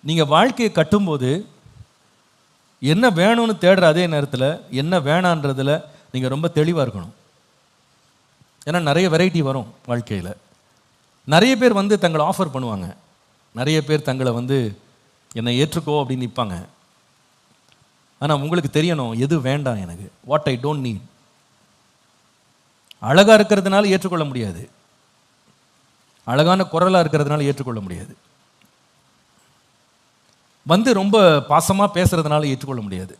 நீங்கள் வாழ்க்கையை கட்டும்போது என்ன வேணும்னு தேடுற அதே நேரத்தில் என்ன வேணான்றதில் நீங்கள் ரொம்ப தெளிவாக இருக்கணும். ஏன்னா நிறைய வெரைட்டி வரும் வாழ்க்கையில். நிறைய பேர் வந்து தங்களை ஆஃபர் பண்ணுவாங்க, நிறைய பேர் தங்களை வந்து என்னை ஏற்றுக்கோ அப்படின்னு நிற்பாங்க. ஆனால் உங்களுக்கு தெரியணும் எது வேண்டாம் எனக்கு, வாட் ஐ டோன்ட் நீட். அழகாக இருக்கிறதுனால ஏற்றுக்கொள்ள முடியாது, அழகான குரலாக இருக்கிறதுனால ஏற்றுக்கொள்ள முடியாது, வந்து ரொம்ப பாசமாக பேசுறதுனால ஏற்றுக்கொள்ள முடியாது,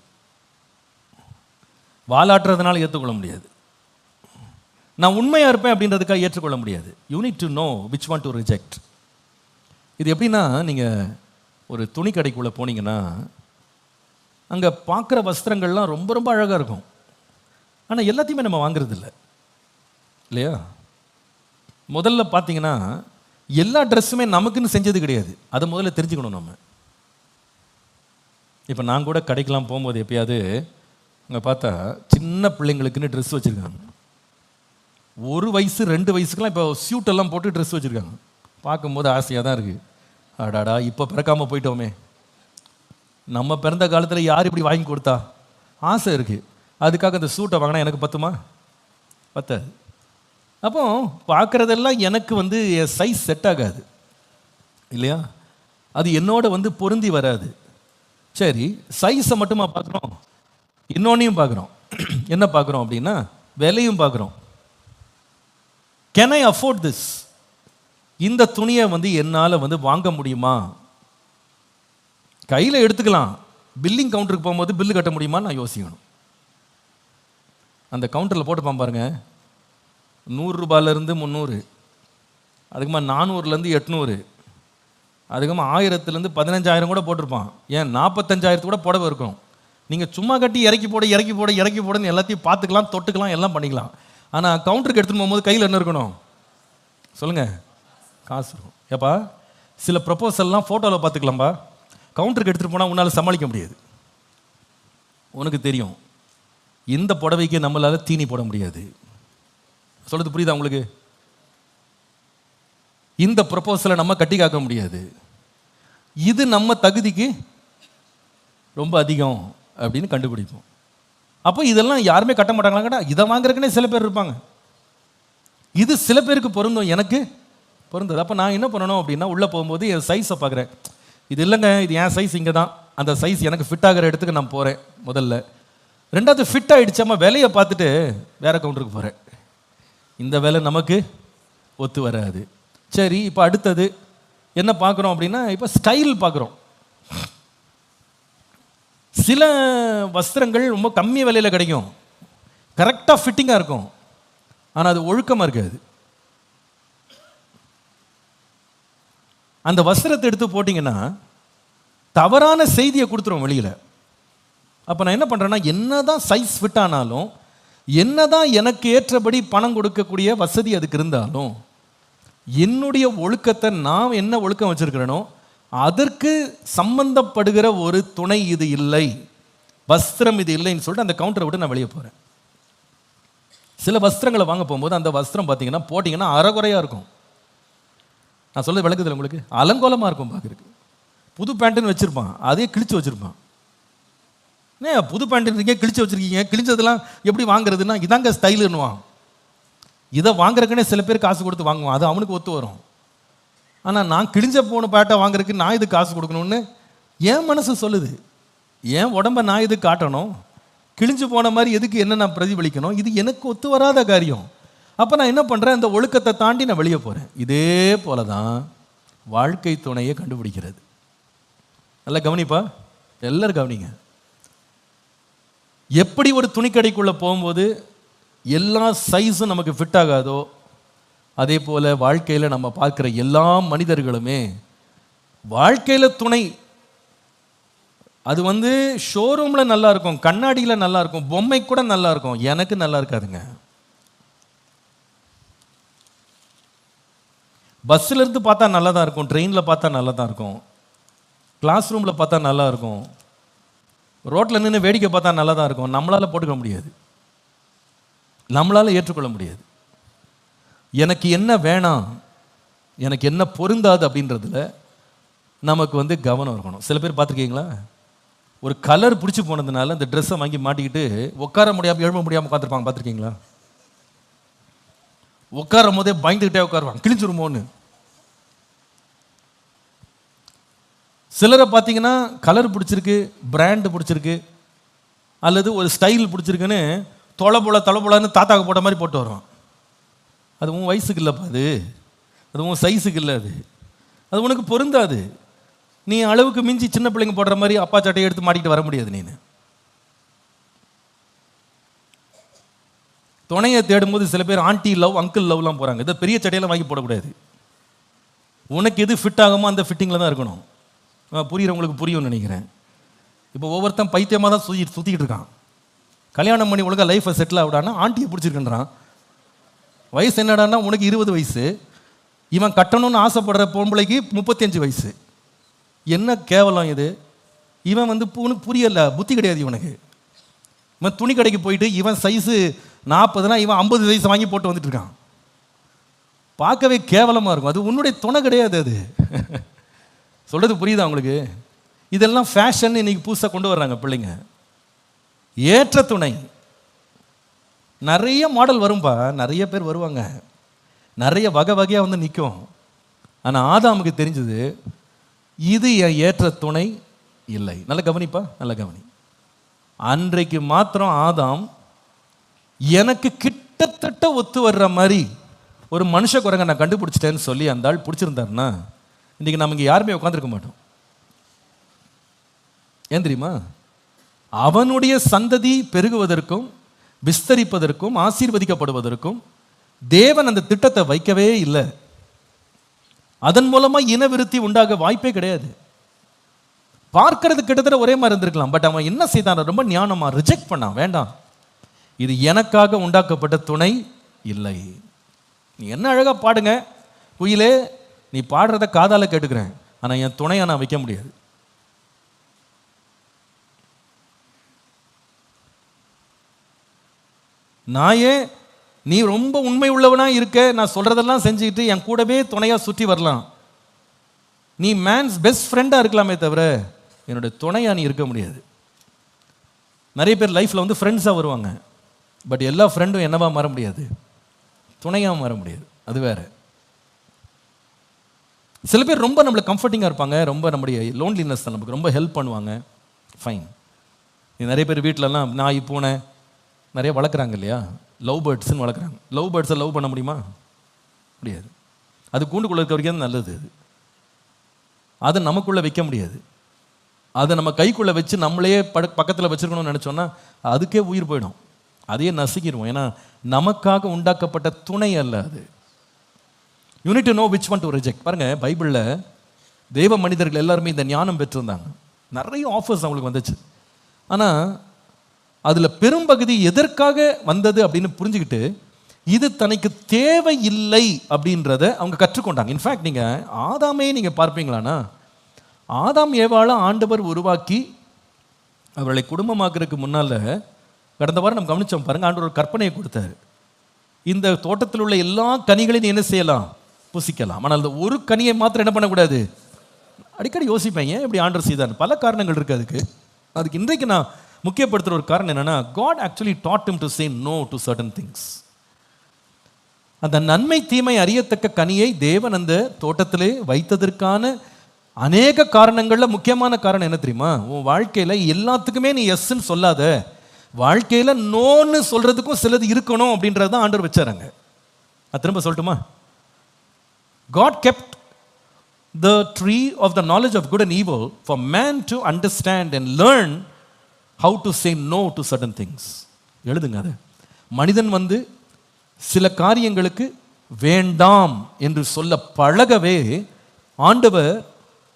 வாலாட்டுறதுனால ஏற்றுக்கொள்ள முடியாது, நான் உண்மையாக இருப்பேன் அப்படின்றதுக்காக ஏற்றுக்கொள்ள முடியாது. You need to know which one to reject. இது எப்படின்னா, நீங்கள் ஒரு துணி கடைக்குள்ளே போனீங்கன்னா அங்கே பார்க்குற வஸ்திரங்கள்லாம் ரொம்ப ரொம்ப அழகாக இருக்கும். ஆனால் எல்லாத்தையுமே நம்ம வாங்குறது இல்லை இல்லையா? முதல்ல பார்த்தீங்கன்னா எல்லா ட்ரெஸ்ஸுமே நமக்குன்னு செஞ்சது கிடையாது, அதை முதல்ல தெரிஞ்சுக்கணும் நம்ம. இப்போ நான் கூட கடைக்கெலாம் போகும்போது எப்பயாவது அங்கே பார்த்தா சின்ன பிள்ளைங்களுக்குன்னு ட்ரெஸ் வச்சுருக்காங்க. 1 வயசு 2 வயசுக்கெலாம் இப்போ சூட்டெல்லாம் போட்டு ட்ரெஸ் வச்சுருக்காங்க. பார்க்கும்போது ஆசையாக தான் இருக்குது. அடாடா, இப்போ பிறக்காமல் போயிட்டோமே, நம்ம பிறந்த காலத்தில் யார் இப்படி வாங்கி கொடுத்தா, ஆசை இருக்குது. அதுக்காக அந்த சூட்டை வாங்கினா எனக்கு பத்துமா? பத்தாது. அப்போ பார்க்குறதெல்லாம் எனக்கு வந்து என் சைஸ் செட் ஆகாது இல்லையா? அது என்னோட வந்து பொருந்தி வராது. சரி, சைஸை மட்டுமா பார்க்குறோம், இன்னொன்னையும் பார்க்குறோம். என்ன பார்க்குறோம் அப்படின்னா விலையும் பார்க்குறோம். Can I afford this? இந்த துணியை வந்து என்னால் வந்து வாங்க முடியுமா? கையில் எடுத்துக்கலாம், பில்லிங் கவுண்டருக்கு போகும்போது பில்லு கட்ட முடியுமா நான் யோசிக்கணும். அந்த கவுண்டரில் போட்டுப்பான் பாருங்க, 100 ரூபாயிலேருந்து 300, அதுக்குமா 400லேருந்து 800, அதுக்குமா 1000லேருந்து 15,000 கூட போட்டிருப்பான். ஏன் 45,000 கூட புடவை இருக்கும். நீங்கள் சும்மா கட்டி இறக்கி போடுன்னு எல்லாத்தையும் பார்த்துக்கலாம், தொட்டுக்கலாம், எல்லாம் பண்ணிக்கலாம். ஆனால் கவுண்டருக்கு எடுத்துகிட்டு போகும்போது கையில் என்ன இருக்கணும் சொல்லுங்கள்? காசு இருக்கும். ஏப்பா, சில ப்ரொப்போசல்லாம் ஃபோட்டோவில் பார்த்துக்கலாம்பா, கவுண்டருக்கு எடுத்துகிட்டு போனால் உன்னால் சமாளிக்க முடியாது. உனக்கு தெரியும் இந்த புடவைக்கு நம்மளால் தீனி போட முடியாது. சொல்கிறது புரியுதா உங்களுக்கு? இந்த ப்ரொப்போசலை நம்ம கட்டி காக்க முடியாது, இது நம்ம தகுதிக்கு ரொம்ப அதிகம் அப்படின்னு கண்டுபிடிப்போம். அப்போ இதெல்லாம் யாருமே கட்ட மாட்டாங்களா? கேட்டா இதை வாங்குறதுக்குன்னே சில பேர் இருப்பாங்க. இது சில பேருக்கு பொருந்தும், எனக்கு பொருந்தது. அப்போ நான் என்ன பண்ணணும் அப்படின்னா, உள்ளே போகும்போது என் சைஸை பார்க்குறேன். இது இல்லைங்க, இது என் சைஸ் இங்கே தான், அந்த சைஸ் எனக்கு ஃபிட் ஆகிற இடத்துக்கு நான் போகிறேன் முதல்ல. ரெண்டாவது ஃபிட் ஆகிடுச்சாமா விலையை பார்த்துட்டு வேறு கவுண்டருக்கு போகிறேன். இந்த விலை நமக்கு ஒத்து வராது. சரி, இப்போ அடுத்தது என்ன பார்க்குறோம் அப்படின்னா, இப்போ ஸ்டைல் பார்க்குறோம். சில வஸ்திரங்கள் ரொம்ப கம்மி விலையில் கிடைக்கும், கரெக்டாக ஃபிட்டிங்காக இருக்கும், ஆனால் அது ஒழுக்கமாக இருக்காது. அந்த வஸ்திரத்தை எடுத்து போட்டிங்கன்னா தவறான செய்தியை கொடுத்துரும் வெளியில். அப்போ நான் என்ன பண்ணுறேன்னா, என்னதான் சைஸ் ஃபிட் ஆனாலும், என்னதான் எனக்கு ஏற்றபடி பணம் கொடுக்கக்கூடிய வசதி அதுக்கு இருந்தாலும், என்னுடைய ஒழுக்கத்தை நான் என்ன ஒழுக்கம் வச்சுருக்கிறேனோ அதற்கு சம்பந்தப்படுகிற ஒரு துணை இது இல்லை, வஸ்திரம் இது இல்லைன்னு சொல்லிட்டு அந்த கவுண்டரை விட்டு நான் வெளியே போகிறேன். சில வஸ்திரங்களை வாங்க போகும்போது அந்த வஸ்திரம் பார்த்தீங்கன்னா போட்டிங்கன்னா அறகுறையாக இருக்கும். நான் சொல்ல விளக்குதில்லை உங்களுக்கு? அலங்கோலமாக இருக்கும் பார்க்குறதுக்கு. புது பேண்ட்டுன்னு வச்சுருப்பான், அதே கிழிச்சு வச்சுருப்பான். புது பேண்ட்டு கிழிச்சு வச்சுருக்கீங்க, கிழிச்சதெல்லாம் எப்படி வாங்குறதுன்னா இதாங்க ஸ்டைலுன்னுவான். இதை வாங்குறதுக்குன்னே சில பேர் காசு கொடுத்து வாங்குவான், அது அவனுக்கு ஒத்து வரும். ஆனால் நான் கிழிஞ்ச போன பேட்டை வாங்குறதுக்கு நான் இது காசு கொடுக்கணும்னு என் மனசு சொல்லுது. என் உடம்பை நான் இது காட்டணும், கிழிஞ்சு போன மாதிரி எதுக்கு என்ன நான் பிரதிபலிக்கணும்? இது எனக்கு ஒத்து வராத காரியம். அப்போ நான் என்ன பண்ணுறேன், இந்த ஒழுக்கத்தை தாண்டி நான் வெளியே போகிறேன். இதே போல தான் வாழ்க்கை துணையை கண்டுபிடிக்கிறது. நல்லா கவனிப்பா, எல்லாரும் கவனிங்க. எப்படி ஒரு துணிக்கடைக்குள்ளே போகும்போது எல்லா சைஸும் நமக்கு ஃபிட் ஆகாதோ, அதே போல் வாழ்க்கையில் நம்ம பார்க்குற எல்லா மனிதர்களுமே வாழ்க்கையில் துணை அது வந்து ஷோரூமில் நல்லா இருக்கும், கண்ணாடியில் நல்லா இருக்கும், பொம்மை கூட நல்லா இருக்கும், எனக்கு நல்லா இருக்காதுங்க. பஸ்ஸில் இருந்து பார்த்தா நல்லா தான் இருக்கும், ட்ரெயினில் பார்த்தா நல்லா தான் இருக்கும், கிளாஸ் ரூமில் பார்த்தா நல்லா இருக்கும், ரோட்டில் நின்று வேடிக்கை பார்த்தா நல்லா தான் இருக்கும். நம்மளால் போட்டுக்க முடியாது, நம்மளால் ஏற்றுக்கொள்ள முடியாது. எனக்கு என்ன வேணாம், எனக்கு என்ன பொருந்தாது அப்படின்றதுல நமக்கு வந்து கவனம் இருக்கணும். சில பேர் பார்த்துருக்கீங்களா, ஒரு கலர் பிடிச்சி போனதுனால அந்த ட்ரெஸ்ஸை வாங்கி மாட்டிக்கிட்டு உட்கார முடியாமல் எழும்ப முடியாமல் உட்காந்துருப்பாங்க. பார்த்துருக்கீங்களா? உட்காரும் போதே பயந்துக்கிட்டே உட்காருவாங்க, கிழிஞ்சிருமோன்னு. சிலரை பார்த்தீங்கன்னா கலர் பிடிச்சிருக்கு, பிராண்டு பிடிச்சிருக்கு, அல்லது ஒரு ஸ்டைல் பிடிச்சிருக்குன்னு தொலைபோலன்னு தாத்தாக்கு போட்ட மாதிரி போட்டு வருவான். அது உன் வயசுக்கு இல்லைப்பா, அது உன் சைஸுக்கு இல்லை, அது உனக்கு பொருந்தாது. நீ அளவுக்கு மிஞ்சி சின்ன பிள்ளைங்க போடுற மாதிரி அப்பா சட்டையை எடுத்து மாட்டிக்கிட்டு வர முடியாது. நீ துணையை தேடும்போது சில பேர் ஆண்டி லவ், அங்கிள் லவ்லாம் போகிறாங்க. இதை பெரிய சட்டையெல்லாம் வாங்கி போடக்கூடாது. உனக்கு எது ஃபிட் ஆகுமோ அந்த ஃபிட்டிங்கில் தான் இருக்கணும். புரியுறவங்களுக்கு புரியும்னு நினைக்கிறேன். இப்போ ஒவ்வொருத்தன் பைத்தியமாக தான் சுற்றிக்கிட்டு இருக்கான். கல்யாணம் பண்ணி ஒழுங்காக லைஃப்பை செட்டில் ஆகிடான்னா ஆண்டியை பிடிச்சிருக்குன்றான். வயசு என்னடான்னா உனக்கு 20 வயசு, இவன் கட்டணும்னு ஆசைப்படுற பொம்பளைக்கு 35 வயசு. என்ன கேவலம் இது! இவன் வந்து உனக்கு புரியல, புத்தி கிடையாது இவனுக்கு. இவன் துணி கடைக்கு போயிட்டு இவன் சைஸு 40னா இவன் 50 சைஸ் வாங்கி போட்டு வந்துட்டு இருக்கான். பார்க்கவே கேவலமாக இருக்கும். அது உன்னுடைய துணை கிடையாது. அது சொல்கிறது புரியுதா உங்களுக்கு? இதெல்லாம் ஃபேஷன் இன்னைக்கு புதுசாக கொண்டு வர்றாங்க பிள்ளைங்க. ஏற்ற துணை நிறைய மாடல் வரும்பா, நிறைய பேர் வருவாங்க, நிறைய வகை வகையாக வந்து நிற்கும். ஆனால் ஆதாமுக்கு தெரிஞ்சது இது என் ஏற்ற துணை இல்லை. நல்ல கவனிப்பா, நல்ல கவனி. அன்றைக்கு மாத்திரம் ஆதாம் எனக்கு கிட்டத்தட்ட ஒத்து வர்ற மாதிரி ஒரு மனுஷ குரங்க நான் கண்டுபிடிச்சிட்டேன்னு சொல்லி அந்த ஆள் பிடிச்சிருந்தாருன்னா இன்றைக்கி நம்ம இங்கே யாருமே உட்காந்துருக்க மாட்டோம். ஏன் தெரியுமா? அவனுடைய சந்ததி பெருகுவதற்கும் விஸ்தரிப்பதற்கும் ஆசீர்வதிக்கப்படுவதற்கும் தேவன் அந்த திட்டத்தை வைக்கவே இல்லை. அதன் மூலமாக இனவிருத்தி உண்டாக வாய்ப்பே கிடையாது. பார்க்கறது கிட்டத்தட்ட ஒரே மாதிரி இருந்திருக்கலாம். பட் அவன் என்ன செய்தான்? ரொம்ப ஞானமாக ரிஜெக்ட் பண்ணான். வேண்டாம், இது எனக்காக உண்டாக்கப்பட்ட துணை இல்லை. நீ என்ன அழகாக பாடுங்க குயிலே, நீ பாடுறத காதால கேட்டுக்கிறேன், ஆனால் என் துணையை நான் வைக்க முடியாது. நாயே, நீ ரொம்ப உண்மை உள்ளவனா இருக்க, நான் சொல்றதெல்லாம் செஞ்சுக்கிட்டு என் கூடவே துணையா சுற்றி வரலாம். நீ மேன்ஸ் பெஸ்ட் ஃப்ரெண்டாக இருக்கலாமே தவிர என்னுடைய துணையா நீ இருக்க முடியாது. நிறைய பேர் லைஃப்பில் வந்து ஃப்ரெண்ட்ஸாக வருவாங்க. பட் எல்லா ஃப்ரெண்டும் என்னவா மாற முடியாது, துணையாக மாற முடியாது. அது வேற. சில பேர் ரொம்ப நம்மளுக்கு கம்ஃபர்டிங்காக இருப்பாங்க, ரொம்ப நம்முடைய லோன்லினஸ் தான் நமக்கு ரொம்ப ஹெல்ப் பண்ணுவாங்க. ஃபைன். நிறைய பேர் வீட்டிலலாம் நாய் பூனை நிறைய வளர்க்குறாங்க இல்லையா, லவ் பேர்ட்ஸ்ன்னு வளர்க்குறாங்க. லவ் பேர்ட்ஸை லவ் பண்ண முடியுமா? முடியாது. அது கூண்டுக்குள்ளே இருக்க வரைக்கும் நல்லது. அதை நமக்குள்ளே வைக்க முடியாது. அதை நம்ம கைக்குள்ளே வச்சு நம்மளே பக்கத்தில் வச்சுருக்கணும்னு நினச்சோன்னா அதுக்கே உயிர் போயிடும், அதையே நசுக்கிடுவோம். ஏன்னா நமக்காக உண்டாக்கப்பட்ட துணை அல்ல அது. You need to know which one to reject. பாருங்கள், பைபிளில் தெய்வ மனிதர்கள் எல்லாருமே இந்த ஞானம் பெற்றிருந்தாங்க. நிறைய ஆஃபர்ஸ் அவங்களுக்கு வந்துச்சு. ஆனால் அதில் பெரும்பகுதி எதற்காக வந்தது அப்படின்னு புரிஞ்சுக்கிட்டு இது தனக்கு தேவையில்லை அப்படின்றத அவங்க கற்றுக்கொண்டாங்க. இன்ஃபேக்ட் நீங்கள் ஆதாமே நீங்கள் பார்ப்பீங்களானா, ஆதாம் ஏவாளை ஆண்டவர் உருவாக்கி அவர்களை குடும்பமாக்குறதுக்கு முன்னால் கடந்த வாரம் நம்ம கவனிச்சோம் பாருங்கள், ஆண்டவர் ஒரு கற்பனையை கொடுத்தாரு. இந்த தோட்டத்தில் உள்ள எல்லா கனிகளையும் நீ என்ன செய்யலாம், புசிக்கலாம். ஆனால் அந்த ஒரு கனியை மாத்திரம் என்ன பண்ணக்கூடாது. அடிக்கடி யோசிப்பேன், ஏன் இப்படி ஆண்டவர் செய்தார்? பல காரணங்கள் இருக்குது அதுக்கு இன்றைக்கு நான் முக்கியப்படுத்துகிற ஒரு காரணம் என்னென்னா, God actually taught him to say no to certain things. அந்த நன்மை தீமை அறியத்தக்க கனியை தேவன் அந்த தோட்டத்திலே வைத்ததற்கான அநேக காரணங்களில் முக்கியமான காரணம் என்ன தெரியுமா? உன் வாழ்க்கையில் எல்லாத்துக்குமே நீ எஸ்ன்னு சொல்லாத, வாழ்க்கையில் நோன்னு சொல்கிறதுக்கும் சிலது இருக்கணும் அப்படின்றது தான் ஆண்டவர் வச்சாராங்க. அது திரும்ப சொல்லட்டுமா? God kept the tree of the knowledge of good and evil for man to understand and learn how to say no to certain things. எழுதுங்க அது. மனிதன் வந்து சில காரியங்களுக்கு வேண்டாம் என்று சொல்ல பழகவே ஆண்டவர்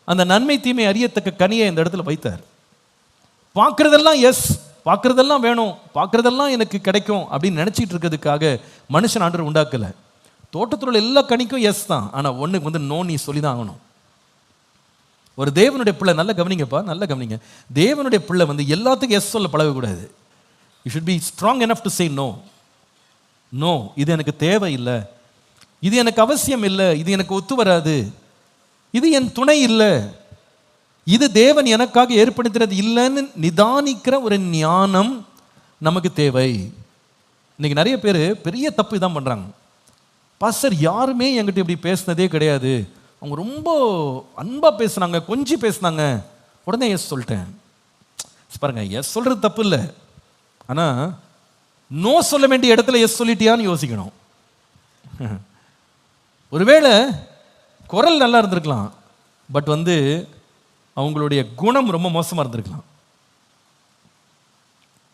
அந்த நன்மை தீமை அறியத்தக்க கனியை இந்த இடத்துல வைத்தார். பார்க்குறதெல்லாம் எஸ், பார்க்குறதெல்லாம் வேணும், பார்க்குறதெல்லாம் எனக்கு கிடைக்கும் அப்படின்னு நினச்சிட்டு இருக்கிறதுக்காக மனுஷன் ஆண்டவர் உண்டாக்கலை. தோட்டத்தில் உள்ள எல்லா கனிக்கும் எஸ் தான், ஆனால் ஒன்றுக்கு வந்து நோ நீ சொல்லி தான் ஆகணும். ஒரு தேவனுடைய பிள்ளை, நல்ல கவனிங்கப்பா, நல்ல கவனிங்க, தேவனுடைய பிள்ளை வந்து எல்லாத்துக்கும் எஸ் சொல்ல பழகக்கூடாது. You should be strong enough to say no. No, இது எனக்கு தேவையில்லை, இது எனக்கு அவசியம் இல்லை, இது எனக்கு ஒத்து வராது, இது என் துணை இல்லை, இது தேவன் எனக்காக ஏற்படுத்தினது இல்லைன்னு நிதானிக்கிற ஒரு ஞானம் நமக்கு தேவை. இன்னைக்கு நிறைய பேர் பெரிய தப்பு இதான் பண்றாங்க. பாஸ்டர் யாருமே என்கிட்ட இப்படி பேசினதே கிடையாது, அவங்க ரொம்ப அன்பா பேசுனாங்க, கொஞ்சம் பேசுனாங்க, உடனே எஸ் சொல்லிட்டேன். பாருங்க, எஸ் சொல்றது தப்பு இல்லை, ஆனா நோ சொல்ல வேண்டிய இடத்துல எஸ் சொல்லிட்டியான்னு யோசிக்கணும். ஒருவேளை குரல் நல்லா இருந்திருக்கலாம், பட் அவங்களுடைய குணம் ரொம்ப மோசமா இருந்திருக்கலாம்.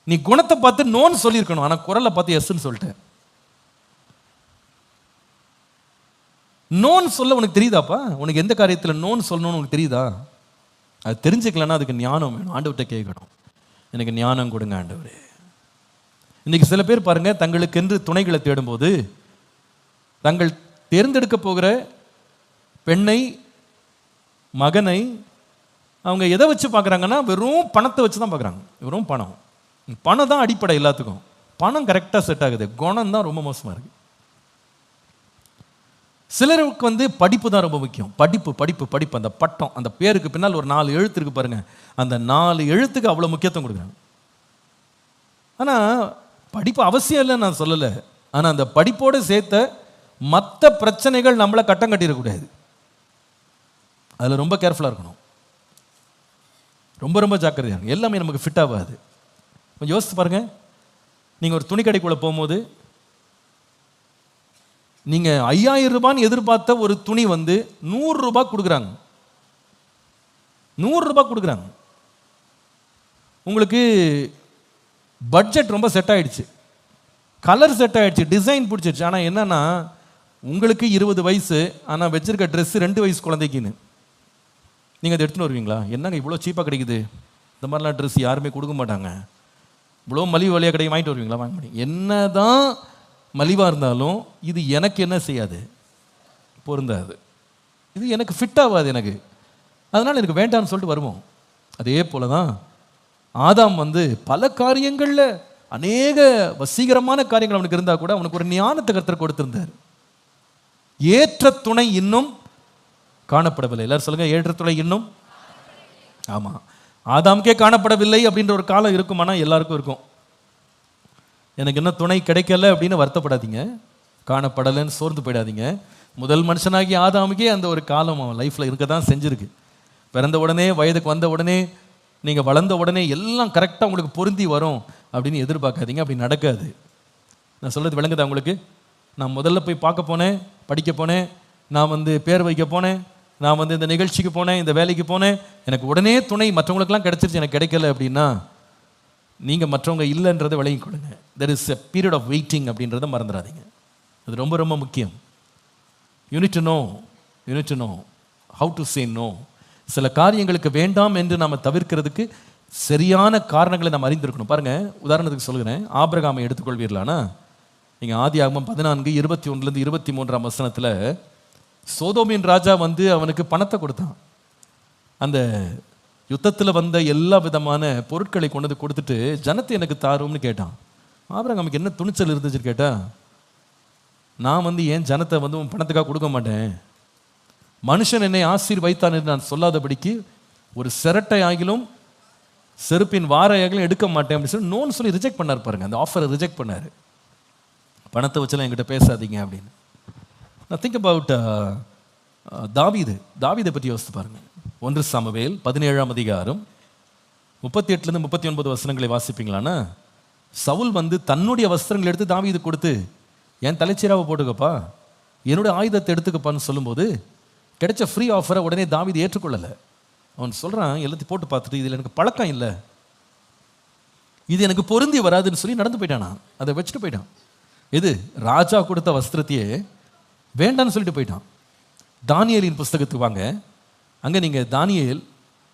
நீ குணத்தை பார்த்து நோன்னு சொல்லியிருக்கணும், ஆனா குரலை பார்த்து எஸ்ன்னு சொல்லிட்டேன். நோன்னு சொல்ல உனக்கு தெரியுதாப்பா? உனக்கு எந்த காரியத்தில் நோன்னு சொல்லணும்னு உனக்கு தெரியுதா? அது தெரிஞ்சுக்கலன்னா அதுக்கு ஞானம் வேணும். ஆண்டவர்கிட்ட கேட்கணும், எனக்கு ஞானம் கொடுங்க ஆண்டவரே. இன்னைக்கு சில பேர் பாருங்க, தங்களுக்கென்று துணைகளை தேடும்போது தங்கள் தேர்ந்தெடுக்க போகிற பெண்ணை, மகனை அவங்க எதை வச்சு பார்க்குறாங்கன்னா, வெறும் பணத்தை வச்சு தான் பார்க்குறாங்க. வெறும் பணம், பணம் தான் அடிப்படை எல்லாத்துக்கும். பணம் கரெக்டாக செட் ஆகுது, குணம் தான் ரொம்ப மோசமாக இருக்கு. சிலருக்கு படிப்பு தான் ரொம்ப முக்கியம். படிப்பு படிப்பு படிப்பு, அந்த பட்டம், அந்த பேருக்கு பின்னால் ஒரு 4 எழுத்து இருக்கு பாருங்க, அந்த 4 எழுத்துக்கு அவ்வளோ முக்கியத்துவம் கொடுக்குறாங்க. ஆனால் படிப்பு அவசியம் இல்லைன்னு நான் சொல்லலை, ஆனால் அந்த படிப்போடு சேர்த்த மற்ற பிரச்சனைகள் நம்மளை கட்டம் கட்டிடக்கூடாது. அதில் ரொம்ப கேர்ஃபுல்லாக இருக்கணும், ரொம்ப ரொம்ப ஜாக்கிரதையாக. எல்லாமே நமக்கு ஃபிட் ஆகாது. கொஞ்சம் யோசித்து பாருங்க, நீங்கள் ஒரு துணி கடைக்குள்ளே போகும்போது நீங்கள் 5000 ரூபான்னு எதிர்பார்த்த ஒரு துணி 100 ரூபாய் கொடுக்குறாங்க. 100 ரூபாய் கொடுக்குறாங்க. உங்களுக்கு பட்ஜெட் ரொம்ப செட் ஆகிடுச்சு, கலர் செட் ஆகிடுச்சு, டிசைன் பிடிச்சிருச்சு. ஆனால் என்னன்னா, உங்களுக்கு 20 வயசு, ஆனால் வச்சிருக்க ட்ரெஸ் 2 வயசு குழந்தைக்குன்னு. நீங்கள் அதை எடுத்துன்னு வருவீங்களா? என்னங்க இவ்வளோ சீப்பாக கிடைக்குது, இந்த மாதிரிலாம் ட்ரெஸ் யாருமே கொடுக்க மாட்டாங்க, இவ்வளோ மலிவு வழியாக கிடைக்கும், வாங்கிட்டு வருவீங்களா? வாங்க முடியும். என்ன தான் மலிவாக இருந்தாலும் இது எனக்கு என்ன செய்யாது, பொருந்தாது, இது எனக்கு ஃபிட் ஆகாது எனக்கு, அதனால் எனக்கு வேண்டான்னு சொல்லிட்டு வருவோம். அதே போல தான் ஆதாம் பல காரியங்களில் அநேக வசீகரமான காரியங்கள் அவனுக்கு இருந்தால் கூட அவனுக்கு ஒரு ஞானத்தை கர்த்தர் கொடுத்திருந்தார். ஏற்ற துணை இன்னும் காணப்படவில்லை. எல்லாரும் சொல்லுங்க, ஏற்ற துணை இன்னும். ஆமாம், ஆதாமுக்கே காணப்படவில்லை அப்படின்ற ஒரு காலம் இருக்குமானா எல்லாருக்கும் இருக்கும். எனக்கு என்ன துணை கிடைக்கல அப்படின்னு வருத்தப்படாதீங்க, காணப்படலைன்னு சோர்ந்து போயிடாதீங்க. முதல் மனுஷனாகி ஆதாமுக்கே அந்த ஒரு காலம் அவன் லைஃப்பில் இருக்க தான் செஞ்சுருக்கு. பிறந்த உடனே, வயதுக்கு வந்த உடனே, நீங்கள் வளர்ந்த உடனே எல்லாம் கரெக்டாக உங்களுக்கு பொருந்தி வரும் அப்படின்னு எதிர்பார்க்காதீங்க, அப்படி நடக்காது. நான் சொல்கிறது விளங்குதா உங்களுக்கு? நான் முதல்ல போய் பார்க்க போனேன், படிக்க போனேன், நான் பேர் வைக்க போனேன், நான் இந்த நிகழ்ச்சிக்கு போனேன், இந்த வேலைக்கு போனேன், எனக்கு உடனே துணை மற்றவங்களுக்குலாம் கிடைச்சிருச்சு, எனக்கு கிடைக்கல அப்படின்னா நீங்கள் மற்றவங்க இல்லைன்றதை விளங்கிக் கொள்ளுங்க. There is a period of waiting அப்படின்றத மறந்துடாதீங்க. அது ரொம்ப ரொம்ப முக்கியம். You need to know how to say no. சில காரியங்களுக்கு வேண்டாம் என்று நாம் தவிர்க்கிறதுக்கு சரியான காரணங்களை நாம் அறிந்திருக்கணும். பாருங்கள், உதாரணத்துக்கு சொல்கிறேன், ஆபிரகாமை எடுத்துக்கொள்வீர்களானா, நீங்கள் ஆதியாகமம் 14:21-23 வசனத்தில் சோதோமின் ராஜா அவனுக்கு பணத்தை கொடுத்தான். அந்த யுத்தத்தில் வந்த எல்லா விதமான பொருட்களை கொண்டு கொடுத்துட்டு ஜனத்தை எனக்கு தாரும்னு கேட்டான். ஆபிரகாமுக்கு என்ன துணிச்சல் இருந்துச்சுன்னு கேட்டால், நான் என் ஜனத்தை உன் பணத்துக்காக கொடுக்க மாட்டேன், மனுஷன் என்னை ஆசீர்வைத்தான் என்று நான் சொல்லாதபடிக்கு ஒரு சிரட்டை ஆகிலும் செருப்பின் வார ஆகிலும் எடுக்க மாட்டேன் அப்படின்னு சொல்லி நோன்னு சொல்லி ரிஜெக்ட் பண்ணார். பாருங்க, அந்த ஆஃபரை ரிஜெக்ட் பண்ணார். பணத்தை வச்செல்லாம் என்கிட்ட பேசாதீங்க அப்படின்னு. நான் திங்க் அபவுட் தாவீதை பற்றி யோசித்து பாருங்க. 1 சாமுவேல் 17ஆம் அதிகாரம் 38-39 வசனங்களை வாசிப்பீங்களான்னா, சவுல் தன்னுடைய வஸ்திரங்களை எடுத்து தாவீது கொடுத்து, என் தலைச்சீராவை போட்டுக்கப்பா, என்னுடைய ஆயுதத்தை எடுத்துக்கப்பான்னு சொல்லும்போது கிடைச்ச ஃப்ரீ ஆஃபரை உடனே தாவீது ஏற்றுக்கொள்ளலை. அவன் சொல்கிறான், எல்லாத்தையும் போட்டு பார்த்துட்டு இதில் எனக்கு பழக்கம் இல்லை, இது எனக்கு பொருந்தி வராதுன்னு சொல்லி நடந்து போயிட்டானா, அதை வச்சுட்டு போயிட்டான். எது ராஜா கொடுத்த வஸ்திரத்தையே வேண்டான்னு சொல்லிட்டு போயிட்டான். தானியேலின் புஸ்தகத்துக்கு வாங்க, அங்கே நீங்கள் தானியேல்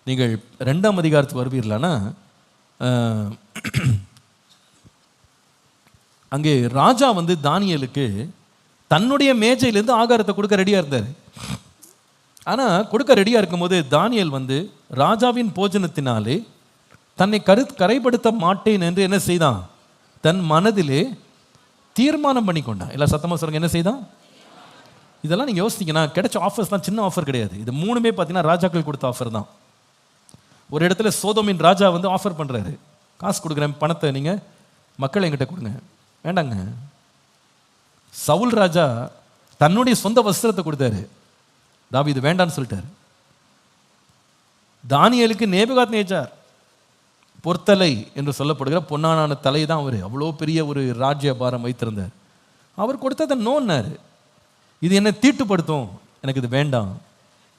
நீங்கள் 2ஆம் அதிகாரத்துக்கு வருவீர்களானா, அங்கே ராஜா தானியேலுக்கு தன்னுடைய மேஜையிலேருந்து ஆகாரத்தை கொடுக்க ரெடியாக இருந்தார். ஆனால் கொடுக்க ரெடியாக இருக்கும்போது தானியேல் ராஜாவின் போஜனத்தினாலே தன்னை கரைப்படுத்த மாட்டேன் என்று என்ன செய்தான், தன் மனதிலே தீர்மானம் பண்ணி கொண்டான். எல்லாம் சத்தமாக சொல்லுங்க, என்ன செய்தான்? இதெல்லாம் நீங்கள் யோசித்தீங்கன்னா கிடைச்ச ஆஃபர்ஸ் தான் சின்ன ஆஃபர் கிடையாது. இது 3மே பார்த்தீங்கன்னா ராஜாக்கள் கொடுத்த ஆஃபர் தான். ஒரு இடத்துல சோதோமின் ராஜா வந்து ஆஃபர் பண்ணுறாரு, காசு கொடுக்குறேன், பணத்தை நீங்கள் மக்கள் என்கிட்ட கொடுங்க. வேண்டாங்க. சவுல் ராஜா தன்னுடைய சொந்த வஸ்திரத்தை கொடுத்தாரு, தாவீது வேண்டான்னு சொல்லிட்டாரு. தானியேலுக்கு நேபுகாத்நேச்சார் பொற்தலை என்று சொல்லப்படுகிற பொன்னான தலை தான் அவர், அவ்வளோ பெரிய ஒரு ராஜ்ய பாரம் வைத்திருந்தார். அவர் கொடுத்ததை நோன்னாரு, இது என்னை தீட்டுப்படுத்தும், எனக்கு இது வேண்டாம்.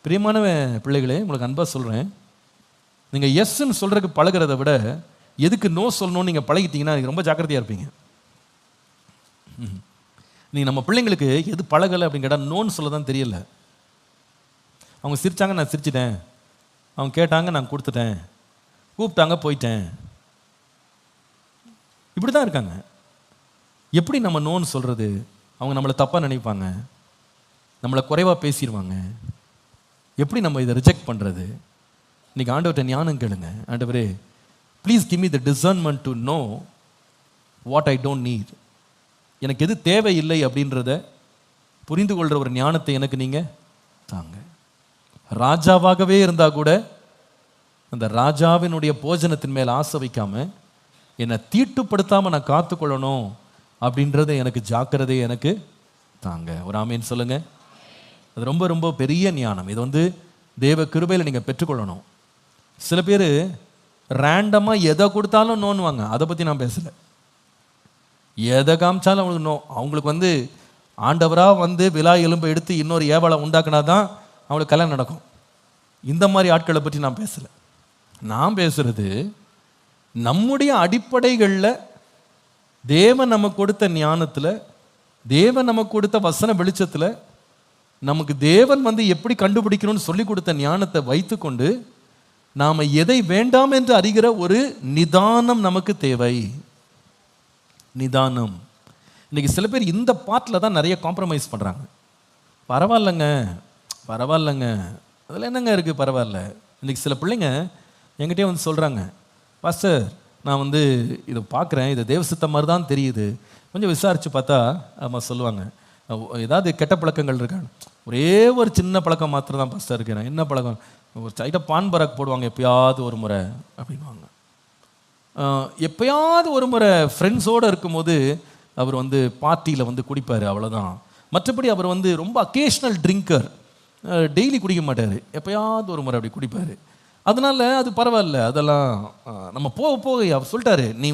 பிரியமான பிள்ளைகளே, உங்களுக்கு அன்பாக சொல்கிறேன், நீங்கள் எஸ்ன்னு சொல்கிறதுக்கு பழகிறத விட எதுக்கு நோ சொல்லணும்னு நீங்கள் பழகிட்டீங்கன்னா நீங்கள் ரொம்ப ஜாக்கிரதையாக இருப்பீங்க. நீங்கள் நம்ம பிள்ளைங்களுக்கு எது பழகலை அப்படின்னு கேட்டால் நோன்னு சொல்ல தான் தெரியல. அவங்க சிரித்தாங்க, நான் சிரிச்சிட்டேன். அவங்க கேட்டாங்க, நான் கொடுத்துட்டேன். கூப்பிட்டாங்க, போயிட்டேன். இப்படி தான் இருக்காங்க. எப்படி நம்ம நோன்னு சொல்கிறது? அவங்க நம்மளை தப்பாக நினைப்பாங்க, நம்மளை குறைவாக பேசிடுவாங்க. எப்படி நம்ம இதை ரிஜெக்ட் பண்ணுறது? இன்றைக்கி ஆண்டவர்கிட்ட ஞானம் கேளுங்க. ஆண்டவரே, please give me the discernment to know what I don't need. எனக்கு எது தேவையில்லை அப்படின்றத புரிந்து கொள்கிற ஒரு ஞானத்தை எனக்கு நீங்கள் தாங்க. ராஜாவாகவே இருந்தால் கூட அந்த ராஜாவினுடைய போஜனத்தின் மேல் ஆசை வைக்காமல் என்னை தீட்டுப்படுத்தாமல் நான் காத்துக்கொள்ளணும் அப்படின்றத எனக்கு ஜாக்கிரதை எனக்கு தாங்க. ஒரு ஆமேன்னு சொல்லுங்கள். அது ரொம்ப ரொம்ப பெரிய ஞானம். இது வந்து தேவ கிருபையில் நீங்கள் பெற்றுக்கொள்ளணும். சில பேர் ரேண்டமாக எதை கொடுத்தாலும் நோன்னுவாங்க. அதை பற்றி நான் பேசலை. எதை காமிச்சாலும் அவங்களுக்கு நோ. அவங்களுக்கு வந்து ஆண்டவராக வந்து விழா எலும்பை எடுத்து இன்னொரு ஏவலை உண்டாக்குனா தான் அவங்களுக்கு கல்யாணம் நடக்கும். இந்த மாதிரி ஆட்களை பற்றி நான் பேசலை. நான் பேசுகிறது நம்முடைய அடிப்படைகளில் தேவன் நமக்கு கொடுத்த ஞானத்தில், தேவன் நமக்கு கொடுத்த வசன வெளிச்சத்தில், நமக்கு தேவன் வந்து எப்படி கண்டுபிடிக்கணும்னு சொல்லி கொடுத்த ஞானத்தை வைத்துக்கொண்டு நாம் எதை வேண்டாம் என்று அறிகிற ஒரு நிதானம் நமக்கு தேவை. நிதானம். இன்றைக்கி சில பேர் இந்த பாட்டில் தான் நிறைய காம்ப்ரமைஸ் பண்ணுறாங்க. பரவாயில்லைங்க, பரவாயில்லைங்க, அதில் என்னங்க இருக்குது, பரவாயில்ல. இன்றைக்கி சில பிள்ளைங்க என்கிட்டே வந்து சொல்கிறாங்க, பாஸ்டர் நான் வந்து இதை பார்க்குறேன், இது தேவசித்த மாதிரி தான் தெரியுது, கொஞ்சம் விசாரித்து பார்த்தா ஆமாம் சொல்லுவாங்க, ஏதாவது கெட்ட பழக்கங்கள் இருக்காங்க. ஒரே ஒரு சின்ன பழக்கம் மாத்திரம் தான் பாஸ்டர் இருக்கிறேன். என்ன பழக்கம்? ஒரு சைட்டாக பான் பராக் போடுவாங்க எப்பயாவது ஒரு முறை அப்படின்வாங்க. எப்பயாவது ஒரு முறை ஃப்ரெண்ட்ஸோடு இருக்கும்போது அவர் வந்து பார்ட்டியில் வந்து குடிப்பார், அவ்வளோதான். மற்றபடி அவர் வந்து ரொம்ப அக்கேஷ்னல் ட்ரிங்கர், டெய்லி குடிக்க மாட்டார், எப்பயாவது ஒரு முறை அப்படி குடிப்பார். அதனால் அது பரவாயில்ல, அதெல்லாம் நம்ம போக போக அவர் சொல்லிட்டாரு, நீ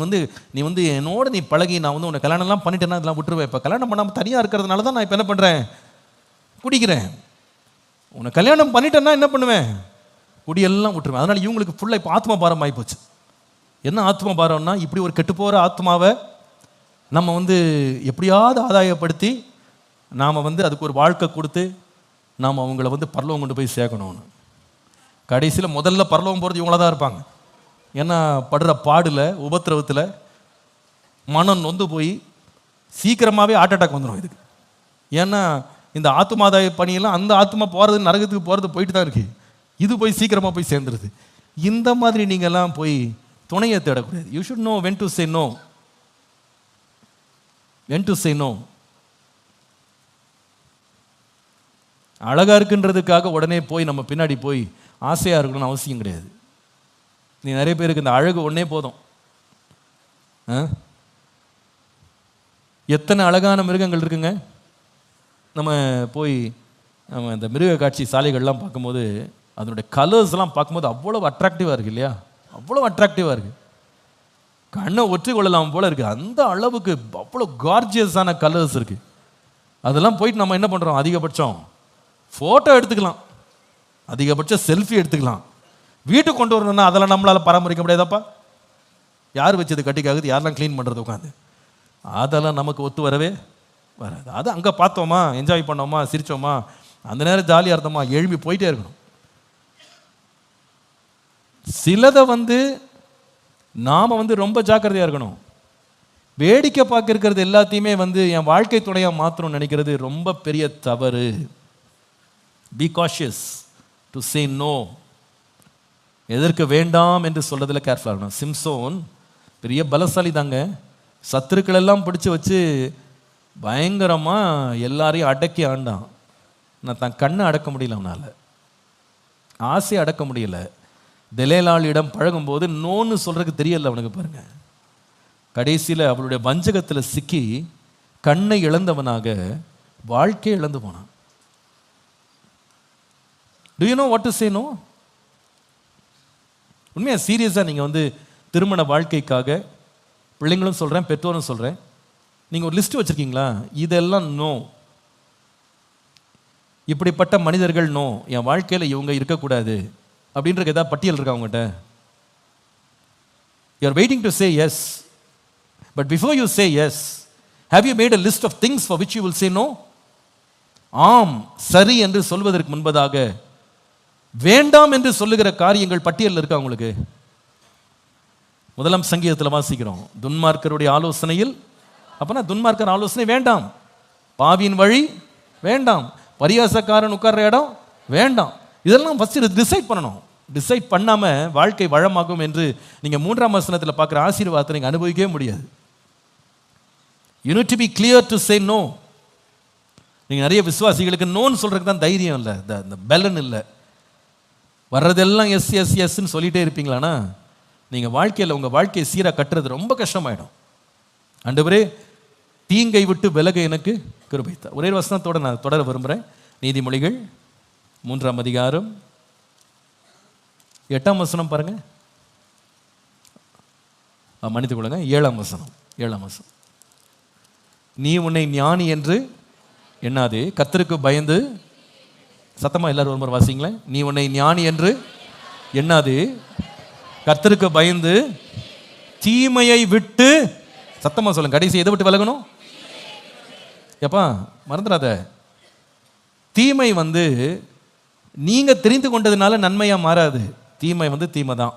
வந்து என்னோட நீ பழகி நான் வந்து உன்னை கல்யாணம்லாம் பண்ணிட்டேன்னா இதெல்லாம் விட்டுருவேன். இப்போ கல்யாணம் பண்ணாமல் தனியாக இருக்கிறதுனால தான் நான் இப்போ என்ன பண்ணுறேன், குடிக்கிறேன். உன்னை கல்யாணம் பண்ணிட்டேன்னா என்ன பண்ணுவேன், குடியெல்லாம் விட்டுருவேன். அதனால் இவங்களுக்கு ஃபுல்லாக இப்போ ஆத்மா பாரம் ஆகிப்போச்சு. என்ன ஆத்மா பாரம்னா, இப்படி ஒரு கெட்டு போகிற ஆத்மாவை நம்ம வந்து எப்படியாவது ஆதாயப்படுத்தி நாம் வந்து அதுக்கு ஒரு வாழ்க்கை கொடுத்து நாம் அவங்கள வந்து பரலோகம் கொண்டு போய் சேர்க்கணும்னு. கடைசியில் முதல்ல பரலோகம் போகிறது இவங்கள தான் இருப்பாங்க. ஏன்னா படுற பாடில் உபத்திரவத்தில் மனம் நொந்து போய் சீக்கிரமாகவே ஹார்ட் அட்டாக் வந்துடும் இதுக்கு. ஏன்னா இந்த ஆத்மாதாய பணியெல்லாம் அந்த ஆத்மா போகிறது நரகத்துக்கு போகிறது போயிட்டு தான் இருக்குது, இது போய் சீக்கிரமாக போய் சேர்ந்துருது. இந்த மாதிரி நீங்கள்லாம் போய் துணையை தேடக்கூடாது. You should know when to say no. when to say no. அழகாக இருக்குன்றதுக்காக உடனே போய் நம்ம பின்னாடி போய் ஆசையாக இருக்கணும்னு அவசியம் கிடையாது. நீ நிறைய பேருக்கு இந்த அழகு ஒன்றே போதும். எத்தனை அழகான மிருகங்கள் இருக்குங்க. நம்ம போய் நம்ம இந்த மிருக காட்சி சாலைகள்லாம் பார்க்கும்போது அதனுடைய கலர்ஸ்லாம் பார்க்கும்போது அவ்வளோ அட்ராக்டிவாக இருக்குது இல்லையா, அவ்வளோ அட்ராக்டிவாக இருக்குது, கண்ணை ஒற்றி கொள்ளலாம் போல் இருக்குது. அந்த அளவுக்கு அவ்வளோ கார்ஜியஸான கலர்ஸ் இருக்குது. அதெல்லாம் போயிட்டு நம்ம என்ன பண்ணுறோம், அதிகபட்சம் ஃபோட்டோ எடுத்துக்கலாம், அதிகபட்சம் செல்ஃபி எடுத்துக்கலாம். வீட்டுக்கு கொண்டு வரணும்னா அதெல்லாம் நம்மளால் பராமரிக்க முடியாதப்பா. யார் வச்சது கட்டிக்காகுது, யாரெல்லாம் க்ளீன் பண்ணுறது உட்காந்து, அதெல்லாம் நமக்கு ஒத்து வரவே வராது. அது அங்கே பார்த்தோமா, என்ஜாய் பண்ணோமா, சிரித்தோமா, அந்த நேரம் ஜாலியாக இருந்தோமா, எழும்பி போயிட்டே இருக்கணும். சிலதை வந்து நாம் வந்து ரொம்ப ஜாக்கிரதையாக இருக்கணும். வேடிக்கை பார்க்க இருக்கிறது எல்லாத்தையுமே வந்து என் வாழ்க்கை துணையாக மாற்றணும்னு நினைக்கிறது ரொம்ப பெரிய தவறு. Be cautious to say no. எதற்கு வேண்டாம் என்று சொல்றதில் கேர்ஃபுல்லாக இருக்கணும். சிம்சோன் பெரிய பலசாலி தாங்க, சத்துருக்கள் எல்லாம் பிடிச்சி வச்சு பயங்கரமாக எல்லாரையும் அடக்கி ஆண்டான். நான் தன் கண்ணை அடக்க முடியல, அவனால் ஆசையை அடக்க முடியல. தெலேலாளிடம் பழகும்போது நோன்னு சொல்றதுக்கு தெரியல அவனுக்கு. பாருங்க, கடைசியில் அவளுடைய வஞ்சகத்தில் சிக்கி கண்ணை இழந்தவனாக வாழ்க்கையை இழந்து போனான். Do you know what to say no? உண்மையா சீரியஸாக நீங்கள் திருமண வாழ்க்கைக்காக, பிள்ளைங்களும் சொல்கிறேன் பெற்றோரும் சொல்கிறேன், நீங்கள் ஒரு லிஸ்ட் வச்சுருக்கீங்களா? இதெல்லாம் நோ, இப்படிப்பட்ட மனிதர்கள் நோ, என் வாழ்க்கையில் இவங்க இருக்கக்கூடாது அப்படின்றது ஏதாவது பட்டியல் இருக்கா உங்கள்கிட்ட? You are waiting to say yes, but before you say yes, have you made a list of things for which you will say no? ஆம் சரி என்று சொல்வதற்கு முன்பதாக வேண்டாம் என்று சொல்லுகிற காரியங்கள் பட்டியலில் இருக்கா உங்களுக்கு? முதலாம் சங்கீதத்தில் வாசிக்கிறோம், துன்மார்க்கருடைய ஆலோசனையில், அப்பனா துன்மார்க்கர் ஆலோசனை வேண்டாம், பாவியின் வழி வேண்டாம், பரியாசக்காரன் உட்கார்ற இடம் வேண்டாம். இதெல்லாம் ஃபர்ஸ்ட் டிசைட் பண்ணணும். டிசைட் பண்ணாமல் வாழ்க்கை வளமாகும் என்று நீங்கள் 3ஆம் வசனத்தில் பார்க்குற ஆசீர்வாதத்தை நீங்கள் அனுபவிக்கவே முடியாது. You need to be clear to say no. நீங்கள் நிறைய விசுவாசிகளுக்கு நோன்னு சொல்கிறதுக்கு தான் தைரியம் இல்லை, இந்த பலன் இல்லை. வர்றதெல்லாம் எஸ் எஸ் எஸ்ன்னு சொல்லிகிட்டே இருப்பீங்களானா நீங்கள் வாழ்க்கையில் உங்கள் வாழ்க்கையை சீராக கட்டுறது ரொம்ப கஷ்டமாயிடும். ஆண்டவரே தீங்கை விட்டு விலக எனக்கு கிருபை. ஒரே வசனத்தோடு நான் தொடர விரும்புகிறேன். நீதிமொழிகள் 3ஆம் அதிகாரம் 8ஆம் வசனம் பாருங்க, மன்னித்துக் கொள்ளுங்க, 7ஆம் வசனம். 7ஆம் வசனம், நீ உன்னை ஞானி என்று எண்ணாதே, கர்த்தருக்கு பயந்து, சத்தமா எல்லாரும் ஒரு முறை வாசிங்களேன், நீ உன்னை ஞானி என்று எண்ணாதே, கர்த்தருக்கு பயந்து தீமையை விட்டு, சத்தமா சொல்லுங்க, கடைசி எதை விட்டு விலகணும்? எப்பா மறந்துடாத, தீமை நீங்க தெரிந்து கொண்டதுனால நன்மையா மாறாது. தீமை தீமை தான்,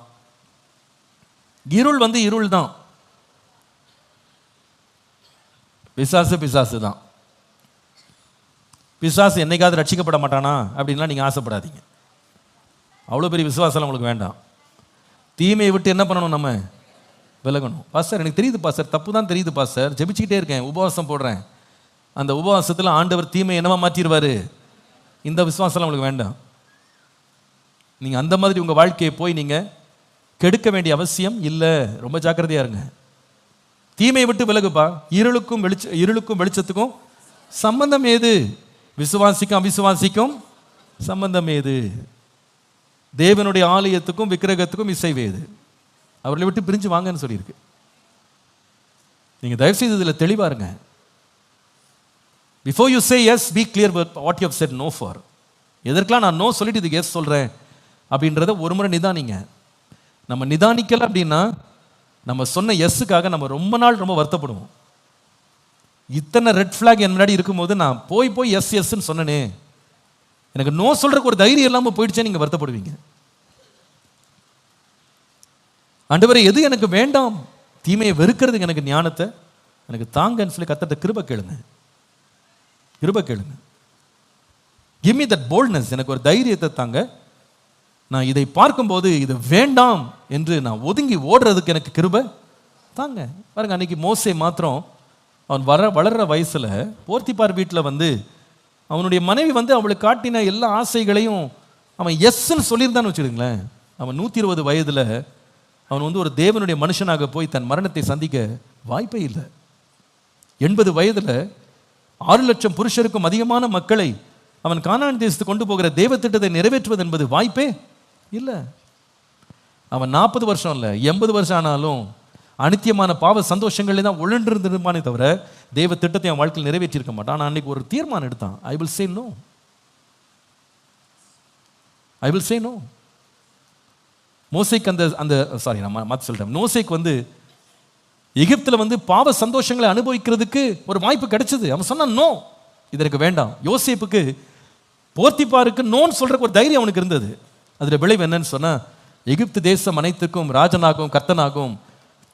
இருள் இருள் தான், பிசாசு பிசாசு தான். பிசாசு என்னைக்காவது ரட்சிக்கப்பட மாட்டானா அப்படின்லாம் நீங்கள் ஆசைப்படாதீங்க. அவ்வளோ பெரிய விசுவாசம் உங்களுக்கு வேண்டாம். தீமையை விட்டு என்ன பண்ணணும்? நம்ம விலகணும். பாஸ்டர் எனக்கு தெரியுது பாஸ்டர், தப்பு தான் தெரியுது பாஸ்டர், ஜெபிச்சுக்கிட்டே இருக்கேன், உபவாசம் போடுறேன், அந்த உபவாசத்தில் ஆண்டவர் தீமை என்னவா மாற்றிடுவார். இந்த விசுவாசம்லாம் உங்களுக்கு வேண்டாம். நீங்கள் அந்த மாதிரி உங்கள் வாழ்க்கையை போய் நீங்கள் கெடுக்க வேண்டிய அவசியம் இல்லை. ரொம்ப ஜாக்கிரதையாக இருங்க. தீமையை விட்டு விலகுப்பா. இருளுக்கும் வெளிச்சத்துக்கும் சம்பந்தம் ஏது? விசுவாசிக்கும் அவிசுவாசிக்கும் சம்பந்தம் ஏது? தேவனுடைய ஆலயத்துக்கும் விக்கிரகத்துக்கும் இசைவேது. அவர்களை விட்டு பிரிஞ்சு வாங்கன்னு சொல்லியிருக்கு. நீங்கள் தயவுசெய்து இதில் தெளிவாக இருங்க. Before you say yes, be clear what you have said no for. எதற்கெல்லாம் நான் நோ சொல்லிட்டு இதுக்கு எஸ் சொல்கிறேன் அப்படின்றத ஒரு முறை நிதானிங்க. நம்ம நிதானிக்கல அப்படின்னா நம்ம சொன்ன எஸ்ஸுக்காக நம்ம ரொம்ப நாள் ரொம்ப வருத்தப்படுவோம். இத்தனை ரெட் ஃப்ளாக் என் முன்னாடி இருக்கும்போது நான் போய் எஸ் எஸ்ன்னு சொன்னனே, எனக்கு நோ சொல்றதுக்கு ஒரு தைரியம் இல்லாமல் போயிடுச்சே, நீங்கள் வருத்தப்படுவீங்க. ஆண்டவரே எது எனக்கு வேண்டாம், தீமையை வெறுக்கிறதுக்கு எனக்கு ஞானத்தை எனக்கு தாங்கன்னு சொல்லி கர்த்தர்ட்ட கிருபை கேளுங்க. கிருபை கேளுங்க. கிவ் மீ தட் போல்ட்னஸ், எனக்கு ஒரு தைரியத்தை தாங்க. நான் இதை பார்க்கும்போது இது வேண்டாம் என்று நான் ஒதுங்கி ஓடுறதுக்கு எனக்கு கிருபை தாங்க. பாருங்க, அன்னைக்கு மோசே மாத்திரம் அவன் வளர்ற வயசுல போர்த்திபார் வீட்டில் அவனுடைய மனைவி அவளுக்கு காட்டின எல்லா ஆசைகளையும் அவன் எஸ்ன்னு சொல்லியிருந்தான்னு வச்சுடுங்களேன். அவன் 120 வயதுல அவன் ஒரு தேவனுடைய மனுஷனாக போய் தன் மரணத்தை சந்திக்க வாய்ப்பே இல்லை. 80 வயதுல 6 லட்சம் புருஷருக்கும் அதிகமான மக்களை அவன் கானான் தேசத்துக்கு கொண்டு போகிற தேவ திட்டத்தை நிறைவேற்றுவது என்பது வாய்ப்பே இல்லை. அவன் 40 வருஷம் இல்லை 80 வருஷம் ஆனாலும் அனித்தியமான பாவ சந்தோஷங்களே தான் ஒழுண்டிருந்திருப்பானே தவிர தேவ திட்டத்தை அவன் வாழ்க்கையில் நிறைவேற்றியிருக்க மாட்டான். ஆனால் அன்னைக்கு ஒரு தீர்மானம் எடுத்தான், I will say no, I will say no. மோசைக்கு நான் மாற்றி சொல்றேன், மோசைக்கு எகிப்தில் பாவ சந்தோஷங்களை அனுபவிக்கிறதுக்கு ஒரு வாய்ப்பு கிடைச்சது. அவன் சொன்னான் நோ, இதற்கு வேண்டாம். யோசேப்புக்கு போர்த்திபாருக்கு நோன்னு சொல்றதுக்கு ஒரு தைரியம் அவனுக்கு இருந்தது. அதில் விளைவு என்னன்னு சொன்னா, எகிப்து தேசம் அனைத்துக்கும் ராஜனாகவும் கர்த்தனாகவும்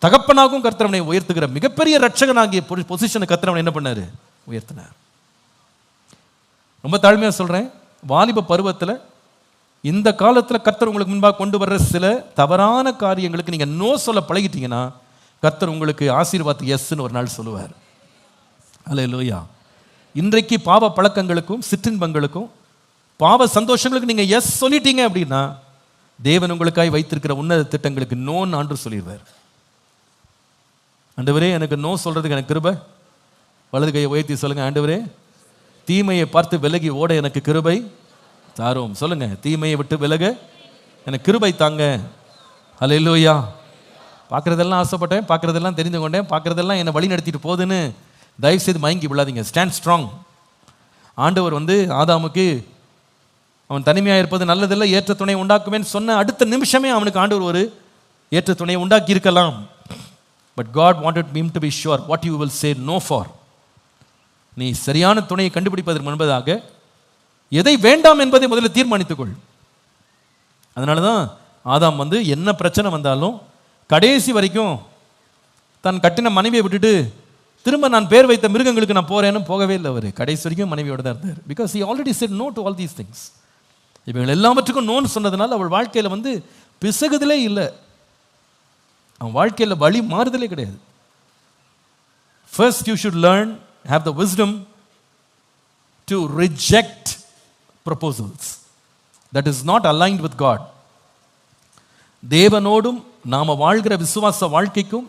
தகப்பனாகவும் கர்த்தரவனை உயர்த்துகிற மிகப்பெரிய ரட்சகனாகிய பொசிஷனை கர்த்தரவனை என்ன பண்ணாரு? உயர்த்தினார். ரொம்ப தாழ்மையாக சொல்றேன், வாலிப பருவத்தில் இந்த காலத்தில் கர்த்தர் உங்களுக்கு முன்பாக கொண்டு வர்ற சில தவறான காரியங்களுக்கு நீங்க நோ சொல்ல பழகிட்டீங்கன்னா கர்த்தர் உங்களுக்கு ஆசீர்வாதத்துக்கு எஸ்ன்னு ஒரு நாள் சொல்லுவார். அல்லேலூயா. இன்றைக்கு பாவ பழக்கங்களுக்கும் சிற்றின்பங்களுக்கும் பாவ சந்தோஷங்களுக்கு நீங்க எஸ் சொல்லிட்டீங்க அப்படின்னா தேவன் உங்களுக்காய் வைத்திருக்கிற உன்னத திட்டங்களுக்கு நோன்னு ஆண்டு சொல்லிடுவார். ஆண்டவரே எனக்கு நோ சொல்றதுக்கு எனக்கு கிருபை. வலது கையை உயர்த்தி சொல்லுங்க, ஆண்டவரே தீமையை பார்த்து விலகி ஓட எனக்கு கிருபை தாரும். சொல்லுங்க, தீமையை விட்டு விலக எனக்கு கிருபை தாங்க. ஹல்லேலூயா. பார்க்குறதெல்லாம் ஆசைப்பட்டேன், பார்க்குறதெல்லாம் தெரிந்து கொண்டேன், பார்க்குறதெல்லாம் என்னை வழி நடத்திட்டு போகுதுன்னு தயவு செய்து மயங்கி விடாதீங்க. Stand strong. ஆண்டவர் ஆதாமுக்கு அவன் தனிமையாக இருப்பது நல்லதில்லை, ஏற்ற துணை உண்டாக்குவேன்னு சொன்ன அடுத்த நிமிஷமே அவனுக்கு ஆண்டவர் ஒரு ஏற்ற துணையை உண்டாக்கி இருக்கலாம். But God wanted him to be sure what you will say no for. நீ சரியான துணையை கண்டுபிடிப்பதற்கு முன்பதாக எதை வேண்டாம் என்பதை முதல்ல தீர்மானித்துக்கொள். அதனால தான் ஆதாம் என்ன பிரச்சனை வந்தாலும் கடைசி வரைக்கும் தன் கட்டின மனைவியை விட்டுட்டு திரும்ப நான் பேர் வைத்த மிருகங்களுக்கு நான் போறேன்னு போகவே இல்லை. அவர் கடைசி வரைக்கும் மனைவியோட தான் இருந்தார். Because he already said no to all these things. இவங்க எல்லாவற்றுக்கும் நோன்னு சொன்னதுனால அவள் வாழ்க்கையில் பிசகுதலே இல்லை, அவன் வாழ்க்கையில் வழி மாறுதலே கிடையாது. First you should learn, have the wisdom to reject proposals that is not aligned with God. தேவனோடும் நாம வாழ்கிற விசுவாச வாழ்க்கைக்கும்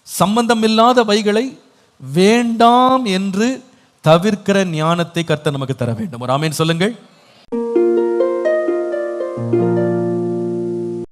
சம்பந்தம் இல்லாத வைகளை வேண்டாம் என்று தவிர்க்கிற ஞானத்தை கர்த்தர் நமக்கு தர வேண்டும். ஒரு ஆமென் சொல்லுங்கள்.